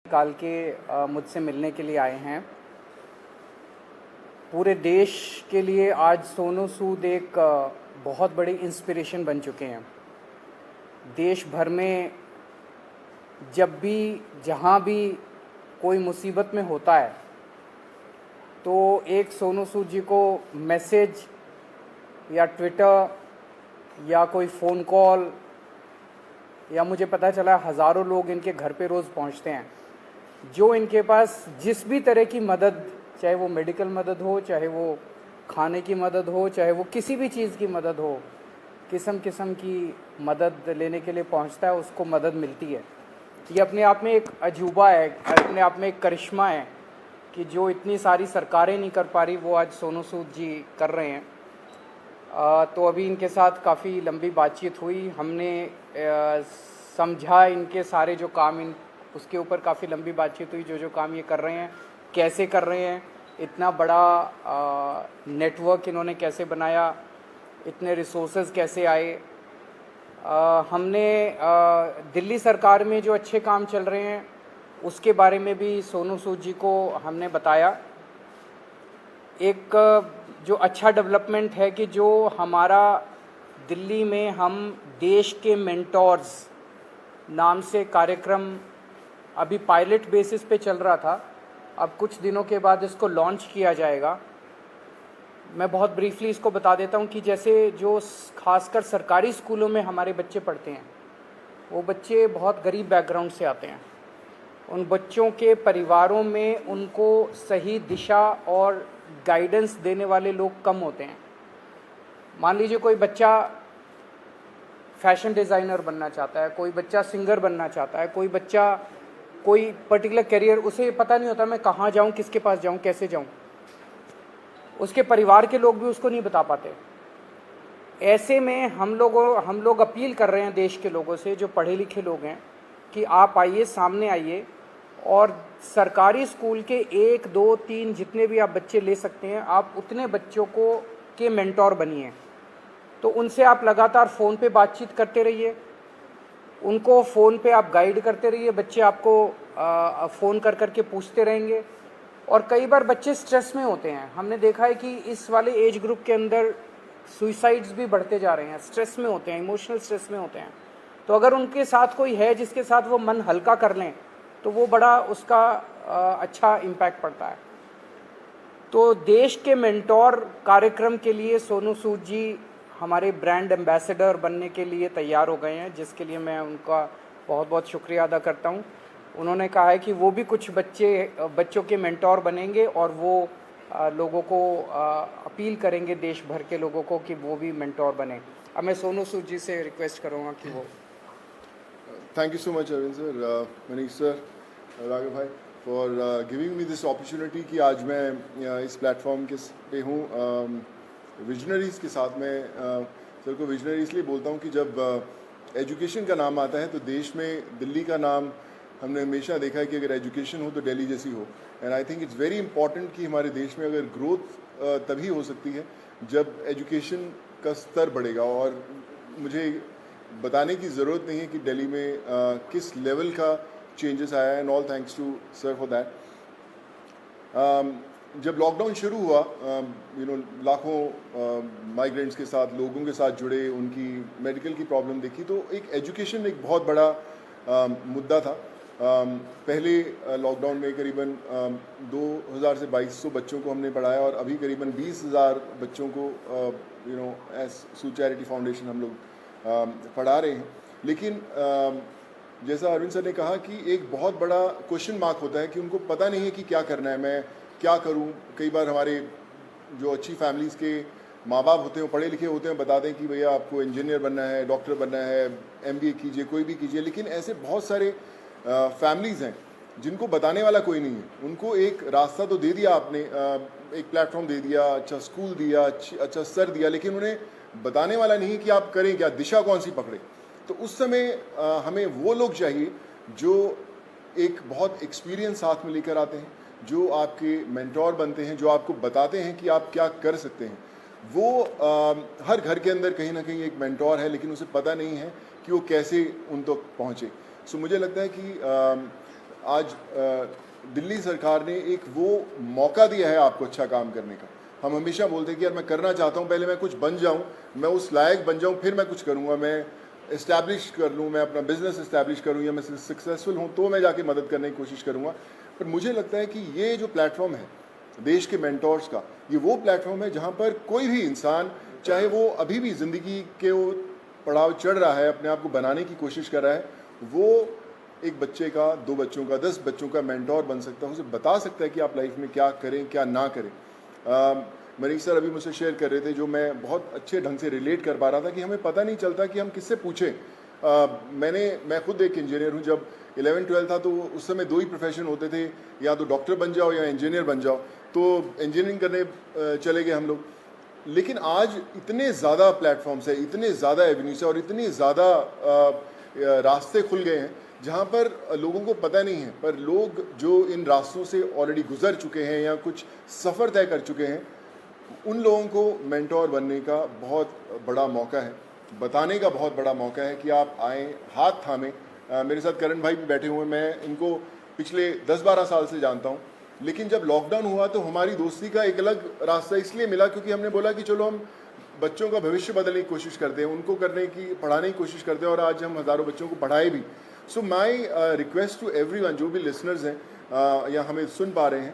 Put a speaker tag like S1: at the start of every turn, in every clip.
S1: निकाल के मुझसे मिलने के लिए आए हैं। पूरे देश के लिए आज सोनू सूद एक बहुत बड़ी इंस्पिरेशन बन चुके हैं। देश भर में जब भी जहाँ भी कोई मुसीबत में होता है तो एक सोनू सूद जी को मैसेज या ट्विटर या कोई फ़ोन कॉल या मुझे पता चला हज़ारों लोग इनके घर पे रोज़ पहुंचते हैं, जो इनके पास जिस भी तरह की मदद, चाहे वो मेडिकल मदद हो, चाहे वो खाने की मदद हो, चाहे वो किसी भी चीज़ की मदद हो, किस्म किस्म की मदद लेने के लिए पहुंचता है, उसको मदद मिलती है। ये अपने आप में एक अजूबा है, अपने आप में एक करिश्मा है कि जो इतनी सारी सरकारें नहीं कर पा रही वो आज सोनू सूद जी कर रहे हैं। तो अभी इनके साथ काफ़ी लंबी बातचीत हुई, हमने समझा इनके सारे जो काम उसके ऊपर काफ़ी लंबी बातचीत हुई, जो काम ये कर रहे हैं कैसे कर रहे हैं, इतना बड़ा नेटवर्क इन्होंने कैसे बनाया, इतने रिसोर्सेज कैसे आए। हमने दिल्ली सरकार में जो अच्छे काम चल रहे हैं उसके बारे में भी सोनू सूद जी को हमने बताया। एक जो अच्छा डेवलपमेंट है कि जो हमारा दिल्ली में हम देश के मेंटोर्स नाम से कार्यक्रम अभी पायलट बेसिस पे चल रहा था, अब कुछ दिनों के बाद इसको लॉन्च किया जाएगा। मैं बहुत ब्रीफली इसको बता देता हूँ कि जैसे जो खासकर सरकारी स्कूलों में हमारे बच्चे पढ़ते हैं, वो बच्चे बहुत गरीब बैकग्राउंड से आते हैं। उन बच्चों के परिवारों में उनको सही दिशा और गाइडेंस देने वाले लोग कम होते हैं। मान लीजिए कोई बच्चा फैशन डिज़ाइनर बनना चाहता है, कोई बच्चा सिंगर बनना चाहता है, कोई बच्चा कोई पर्टिकुलर करियर, उसे पता नहीं होता मैं कहाँ जाऊँ, किसके पास जाऊँ, कैसे जाऊँ। उसके परिवार के लोग भी उसको नहीं बता पाते। ऐसे में हम लोग अपील कर रहे हैं देश के लोगों से, जो पढ़े लिखे लोग हैं, कि आप आइए, सामने आइए और सरकारी स्कूल के 1, 2, 3 जितने भी आप बच्चे ले सकते हैं, आप उतने बच्चों को के मेंटोर बनिए। तो उनसे आप लगातार फ़ोन पे बातचीत करते रहिए, उनको फ़ोन पे आप गाइड करते रहिए, बच्चे आपको फ़ोन कर कर के पूछते रहेंगे। और कई बार बच्चे स्ट्रेस में होते हैं, हमने देखा है कि इस वाले एज ग्रुप के अंदर सुइसाइड्स भी बढ़ते जा रहे हैं, स्ट्रेस में होते हैं, इमोशनल स्ट्रेस में होते हैं। तो अगर उनके साथ कोई है जिसके साथ वो मन हल्का कर लें तो वो बड़ा उसका अच्छा इम्पैक्ट पड़ता है। तो देश के मेंटोर कार्यक्रम के लिए सोनू सूद जी हमारे ब्रांड एम्बेसडर बनने के लिए तैयार हो गए हैं, जिसके लिए मैं उनका बहुत बहुत शुक्रिया अदा करता हूं। उन्होंने कहा है कि वो भी कुछ बच्चों के मेंटोर बनेंगे और वो लोगों को अपील करेंगे, देश भर के लोगों को, कि वो भी मेंटोर बने। अब मैं सोनू सूद जी से रिक्वेस्ट करूँगा कि वो
S2: Thank you so much, Arvind sir, Manish sir, Raghav bhai, for giving me this opportunity कि आज मैं इस प्लेटफॉर्म के पे हूँ विजनरीज के साथ में। सर को विजनरी इसलिए बोलता हूँ कि जब एजुकेशन का नाम आता है तो देश में दिल्ली का नाम हमने हमेशा देखा है कि अगर एजुकेशन हो तो दिल्ली जैसी हो। And I think it's very important कि हमारे देश में अगर ग्रोथ तभी हो सकती है जब एजुकेशन का स्तर बढ़ेगा। और मुझे बताने की ज़रूरत नहीं है कि दिल्ली में किस लेवल का चेंजेस आया है, and all thanks to sir for that. जब लॉकडाउन शुरू हुआ, लाखों माइग्रेंट्स के साथ, लोगों के साथ जुड़े, उनकी मेडिकल की प्रॉब्लम देखी, तो एक एजुकेशन एक बहुत बड़ा मुद्दा था। पहले लॉकडाउन में करीबन 2000 से 2200 बच्चों को हमने पढ़ाया और अभी करीबन 20,000 बच्चों को एज सूद चैरिटी फाउंडेशन हम लोग पढ़ा रहे हैं। लेकिन जैसा अरविंद सर ने कहा कि एक बहुत बड़ा क्वेश्चन मार्क होता है कि उनको पता नहीं है कि क्या करना है, मैं क्या करूं। कई बार हमारे जो अच्छी फैमिलीज़ के माँ बाप होते हैं, वो पढ़े लिखे होते हैं, बताते हैं कि भैया आपको इंजीनियर बनना है, डॉक्टर बनना है, MBA कीजिए, कोई भी कीजिए। लेकिन ऐसे बहुत सारे फैमिलीज़ हैं जिनको बताने वाला कोई नहीं है। उनको एक रास्ता तो दे दिया आपने, एक प्लेटफॉर्म दे दिया, अच्छा स्कूल दिया, अच्छा सर दिया, लेकिन उन्हें बताने वाला नहीं कि आप करें क्या, दिशा कौन सी पकड़े। तो उस समय हमें वो लोग चाहिए जो एक बहुत एक्सपीरियंस साथ में लेकर आते हैं, जो आपके मेंटोर बनते हैं, जो आपको बताते हैं कि आप क्या कर सकते हैं। वो हर घर के अंदर कहीं ना कहीं एक मेंटोर है, लेकिन उसे पता नहीं है कि वो कैसे उन तक पहुँचे। सो मुझे लगता है कि आज दिल्ली सरकार ने एक वो मौका दिया है आपको अच्छा काम करने का। हम हमेशा बोलते हैं कि यार मैं करना चाहता हूँ, पहले मैं कुछ बन जाऊँ, मैं उस लायक बन जाऊँ, फिर मैं कुछ करूँगा, मैं इस्टेब्लिश कर लूँ, मैं अपना बिजनेस इस्टेब्लिश करूँ, या मैं सक्सेसफुल हूँ तो मैं जाके मदद करने की कोशिश करूँगा। पर मुझे लगता है कि ये जो प्लेटफॉर्म है देश के मेंटोर्स का, ये वो प्लेटफॉर्म है जहाँ पर कोई भी इंसान, चाहे वो अभी भी ज़िंदगी के वो पड़ाव चढ़ रहा है, अपने आप को बनाने की कोशिश कर रहा है, वो एक बच्चे का, 2 बच्चों का, 10 बच्चों का मेंटोर बन सकता है, उसे बता सकता है कि आप लाइफ में क्या करें क्या ना करें। मनीष सर अभी मुझसे शेयर कर रहे थे, जो मैं बहुत अच्छे ढंग से रिलेट कर पा रहा था कि हमें पता नहीं चलता कि हम किससे पूछें। मैं खुद एक इंजीनियर हूँ। जब 11-12 था तो उस समय 2 ही प्रोफेशन होते थे, या तो डॉक्टर बन जाओ या इंजीनियर बन जाओ, तो इंजीनियरिंग करने चले गए हम लोग। लेकिन आज इतने ज़्यादा प्लेटफॉर्म्स है, इतने ज़्यादा एवेन्यूज है और इतने ज़्यादा रास्ते खुल गए हैं जहाँ पर लोगों को पता नहीं है, पर लोग जो इन रास्तों से ऑलरेडी गुजर चुके हैं या कुछ सफ़र तय कर चुके हैं, उन लोगों को मेंटोर बनने का बहुत बड़ा मौका है, बताने का बहुत बड़ा मौका है कि आप आएँ, हाथ थामें। मेरे साथ करण भाई भी बैठे हुए हैं, मैं इनको पिछले 10-12 साल से जानता हूँ। लेकिन जब लॉकडाउन हुआ तो हमारी दोस्ती का एक अलग रास्ता इसलिए मिला क्योंकि हमने बोला कि चलो हम बच्चों का भविष्य बदलने की कोशिश करते हैं, उनको पढ़ाने की कोशिश करते हैं, और आज हम हज़ारों बच्चों को पढ़ाए भी। सो माई रिक्वेस्ट टू एवरीवन, जो भी लिसनर्स हैं या हमें सुन पा रहे हैं,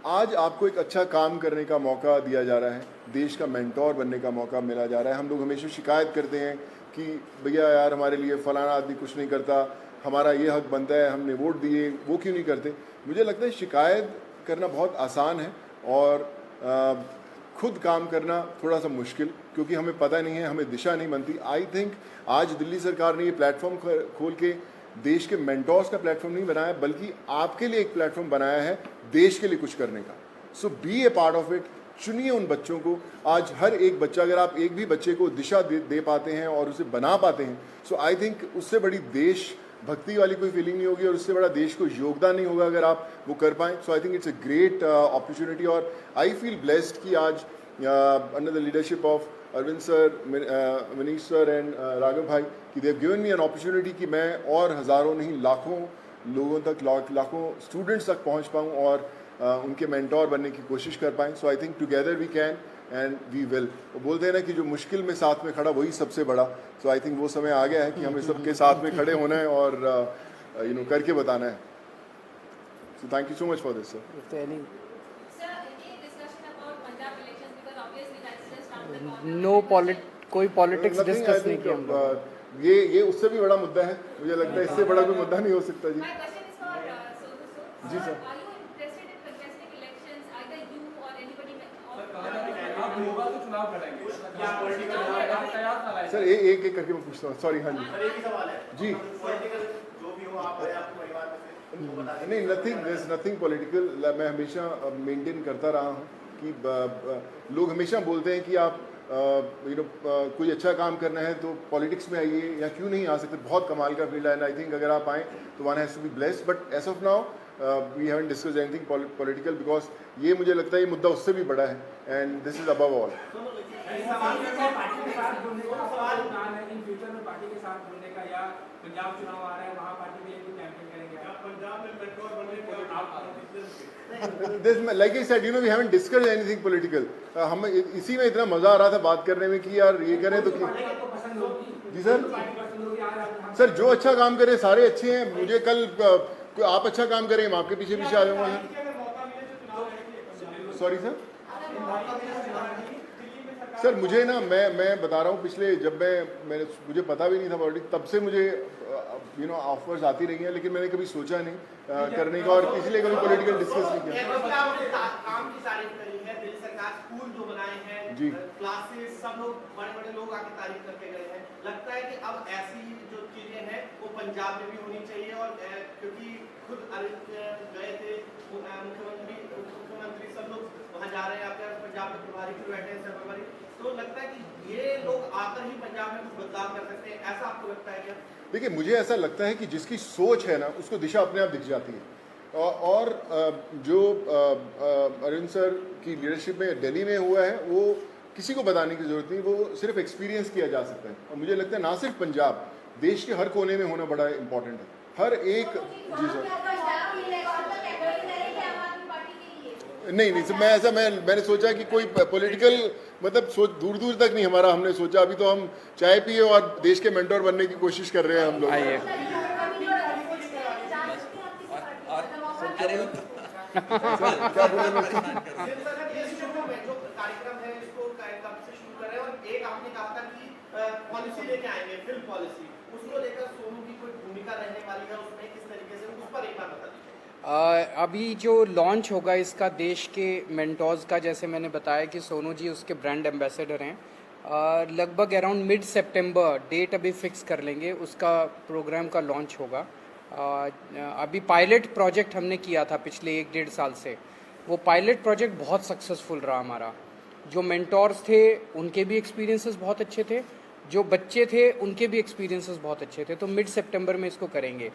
S2: आज आपको एक अच्छा काम करने का मौका दिया जा रहा है, देश का मेंटोर बनने का मौका मिला जा रहा है। हम लोग हमेशा शिकायत करते हैं कि भैया यार हमारे लिए फलाना आदमी कुछ नहीं करता, हमारा ये हक बनता है, हमने वोट दिए, वो क्यों नहीं करते। मुझे लगता है शिकायत करना बहुत आसान है और खुद काम करना थोड़ा सा मुश्किल, क्योंकि हमें पता नहीं है, हमें दिशा नहीं बनती। आई थिंक आज दिल्ली सरकार ने ये प्लेटफॉर्म खोल के देश के मेंटोर्स का प्लेटफॉर्म नहीं बनाया, बल्कि आपके लिए एक प्लेटफॉर्म बनाया है देश के लिए कुछ करने का। So be a part of it. चुनिए उन बच्चों को। आज हर एक बच्चा, अगर आप एक भी बच्चे को दिशा दे पाते हैं और उसे बना पाते हैं, सो आई थिंक उससे बड़ी देश भक्ति वाली कोई फीलिंग नहीं होगी और उससे बड़ा देश को योगदान नहीं होगा अगर आप वो कर पाएँ। So I think it's a great opportunity, और आई फील ब्लेस्ड कि आज under the leadership of Arvind sir, Manish sir and Raghav भाई, कि they have given me an opportunity कि मैं और हज़ारों नहीं लाखों लोगों तक, लाखों स्टूडेंट्स तक पहुंच पाऊं और उनके मेंटोर बनने की कोशिश कर पाएँ। So I think together we can and we will. वो बोलते हैं ना कि जो मुश्किल में साथ में खड़ा वही सबसे बड़ा। सो आई थिंक वो समय आ गया है कि हमें सबके साथ में खड़े होना है और करके बताना है। So thank you so much for this sir.
S1: कोई पॉलिटिक्स डिस्कस नहीं किया हम लोग।
S2: ये उससे भी बड़ा मुद्दा है, मुझे लगता है इससे बड़ा कोई मुद्दा नहीं हो सकता। जी जी सर। सर एक एक करके मैं पूछता हूँ, सॉरी। हाँ जी जी। नहीं, नथिंग पॉलिटिकल। मैं हमेशा मेंटेन करता रहा हूँ कि लोग हमेशा बोलते हैं कि आप कोई अच्छा काम करना है तो पॉलिटिक्स में आइए, या क्यों नहीं आ सकते। बहुत कमाल का फील्ड है एंड आई थिंक अगर आप आएँ तो one has to be blessed. But as of now we haven't discussed anything political, because ये मुझे लगता है ये मुद्दा उससे भी बड़ा है and this is above all. Like I said, we haven't discussed anything political. हम इसी में इतना मजा आ रहा था बात करने में कि यार ये करें तो जी सर जो अच्छा काम करे सारे अच्छे हैं। मुझे कल आप अच्छा काम करें, मैं आपके पीछे पीछे आ जाऊंगा सर। सॉरी सर मुझे ना मैं बता रहा हूँ, पिछले जब मुझे पता भी नहीं था पॉलिटिक्स, तब से मुझे ऑफर्स आती रही हैं, लेकिन मैंने कभी सोचा नहीं करने का और इसलिए कभी पॉलिटिकल डिस्कस नहीं किया।
S3: काम की तारीफ करी है दिल्ली सरकार, स्कूल जो बनाए हैं जी, क्लासेस, सब लोग बड़े लोग आके तारीफ करके गए हैं। लगता है कि अब ऐसी जो चीजें हैं वो पंजाब में भी होनी चाहिए, और क्योंकि खुद गए थे मुख्यमंत्री सब लोग वहाँ जा रहे हैं, आपके पंजाब में प्रभारी भी बैठे हैं सर्वपरि, तो लगता है कि ये लोग आकर ही पंजाब में कुछ बदलाव कर सकते हैं, ऐसा आपको लगता है क्या?
S2: देखिए, मुझे ऐसा लगता है कि जिसकी सोच है ना उसको दिशा अपने आप दिख जाती है। और जो अरविंद सर की लीडरशिप में दिल्ली में हुआ है वो किसी को बताने की ज़रूरत नहीं, वो सिर्फ एक्सपीरियंस किया जा सकता है। और मुझे लगता है ना सिर्फ पंजाब, देश के हर कोने में होना बड़ा इम्पोर्टेंट है। हर एक जी सर नहीं सर, मैंने सोचा कि कोई पॉलिटिकल मतलब सोच दूर दूर तक नहीं हमारा हमने सोचा। अभी तो हम चाय पिए और देश के मेंटोर बनने की कोशिश कर रहे हैं हम लोग।
S1: आइए
S2: क्या बोले मैं
S3: जो कार्यक्रम है इसको कब से शुरू कर रहे हैं, और एक आपने कहा था कि पॉलिसी लेके आएंगे, फिल्म पॉलिसी, उसको लेकर सोनू की कोई भूमिका रहने वाली है उसमें, किस तरीके से, उस पर एक बार बता दीजिए।
S1: अभी जो लॉन्च होगा इसका देश के मेंटोर्स का, जैसे मैंने बताया कि सोनू जी उसके ब्रांड एम्बेसडर हैं। लगभग अराउंड मिड सितंबर डेट अभी फिक्स कर लेंगे, उसका प्रोग्राम का लॉन्च होगा। अभी पायलट प्रोजेक्ट हमने किया था पिछले 1-1.5 साल से, वो पायलट प्रोजेक्ट बहुत सक्सेसफुल रहा हमारा। जो मेंटोर्स थे उनके भी एक्सपीरियंसेस बहुत अच्छे थे, जो बच्चे थे उनके भी एक्सपीरियंसेस बहुत अच्छे थे। तो मिड सितंबर में इसको करेंगे।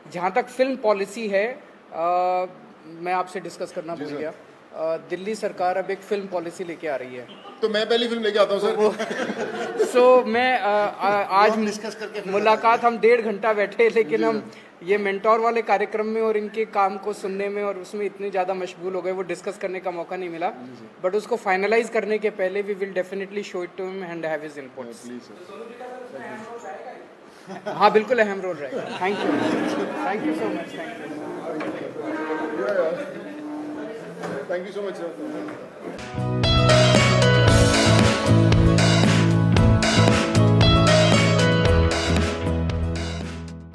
S1: जहाँ तक फिल्म पॉलिसी है, मैं आपसे डिस्कस करना भूल गया। दिल्ली सरकार अब एक फिल्म पॉलिसी लेके आ रही है,
S2: तो मैं पहली फिल्म लेके आता हूँ सर।
S1: सो मैं आज
S3: डिस्कस करके
S1: मुलाकात हम 1.5 घंटा बैठे, लेकिन हम ये मेंटोर वाले कार्यक्रम में और इनके काम को सुनने में और उसमें इतने ज़्यादा मशगूल हो गए, वो डिस्कस करने का मौका नहीं मिला। बट उसको फाइनलाइज करने के पहले we will definitely show it to him and have his inputs. हाँ बिल्कुल अहम रोल रहेगा। Thank you so much.
S2: Thank you so much sir.